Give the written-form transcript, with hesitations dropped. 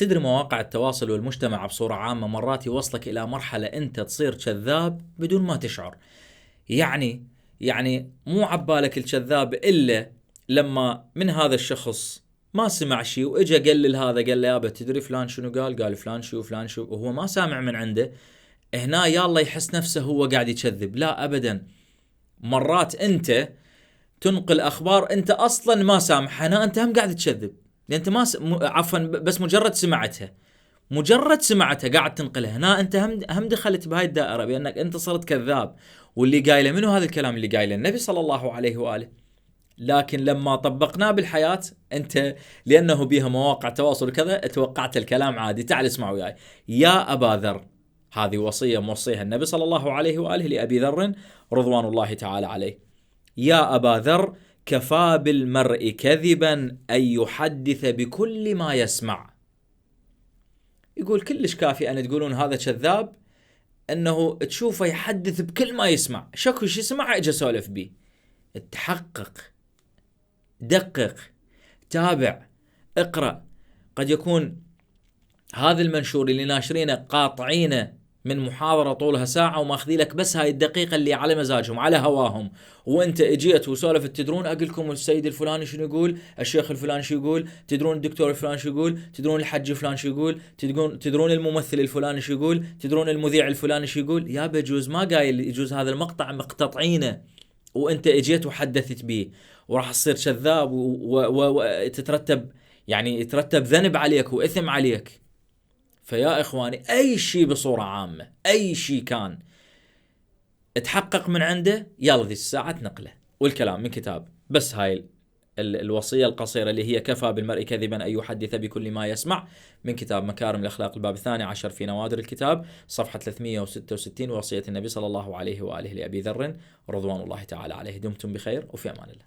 تدري مواقع التواصل والمجتمع بصورة عامة مرات يوصلك إلى مرحلة أنت تصير كذاب بدون ما تشعر. يعني مو عبالك الكذاب إلا لما من هذا الشخص ما سمع شيء وإجا قال لهذا، قال له يابا تدري فلان شنو قال فلان شو وفلان شو، وهو ما سامع من عنده. هنا يلا يحس نفسه هو قاعد يكذب. لا أبدا، مرات أنت تنقل أخبار أنت أصلا ما سامعها، هنا أنت هم قاعد تكذب، لأن أنت عفوا بس مجرد سمعتها قاعد تنقلها. هنا أنت هم دخلت بهاي الدائرة، بأنك أنت صرت كذاب. واللي قايله منه هذا الكلام اللي قايله النبي صلى الله عليه وآله، لكن لما طبقناه بالحياة أنت لأنه بيها مواقع تواصل وكذا توقعت الكلام عادي. تعال اسمع وياي. يا أبا ذر، هذه وصية موصيها النبي صلى الله عليه وآله لأبي ذر رضوان الله تعالى عليه. يا أبا ذر، كفى بالمرء كذبا أن يحدث بكل ما يسمع. يقول كلش كافي أن تقولون هذا كذاب أنه تشوفه يحدث بكل ما يسمع، شكو شي سمع اجا سولف بيه. تحقق، دقق، تابع، اقرأ. قد يكون هذا المنشور اللي ناشرينه قاطعينه من محاضرة طولها ساعة وماخذي لك بس هاي الدقيقة اللي على مزاجهم على هواهم، وانت اجيت وسولفت. تدرون اقلكم السيد الفلاني شنو يقول، الشيخ الفلاني شو يقول، تدرون الدكتور الفلاني شو يقول، تدرون الحج الفلاني شو يقول، تدرون الممثل الفلاني شو يقول، تدرون المذيع الفلاني شو يقول. يا بجوز ما قايل، يجوز هذا المقطع مقتطعينه وانت اجيت وحدثت به، وراح تصير كذاب وتترتب يعني يترتب ذنب عليك وإثم عليك. فيا إخواني، أي شيء بصورة عامة، أي شيء كان اتحقق من عنده، يلا ذي الساعة نقله. والكلام من كتاب بس هاي الوصية القصيرة اللي هي كفى بالمرء كذبا أن يحدث بكل ما يسمع، من كتاب مكارم الأخلاق الباب 12 في نوادر الكتاب صفحة 366، وصية النبي صلى الله عليه وآله لأبي ذر رضوان الله تعالى عليه. دمتم بخير وفي أمان الله.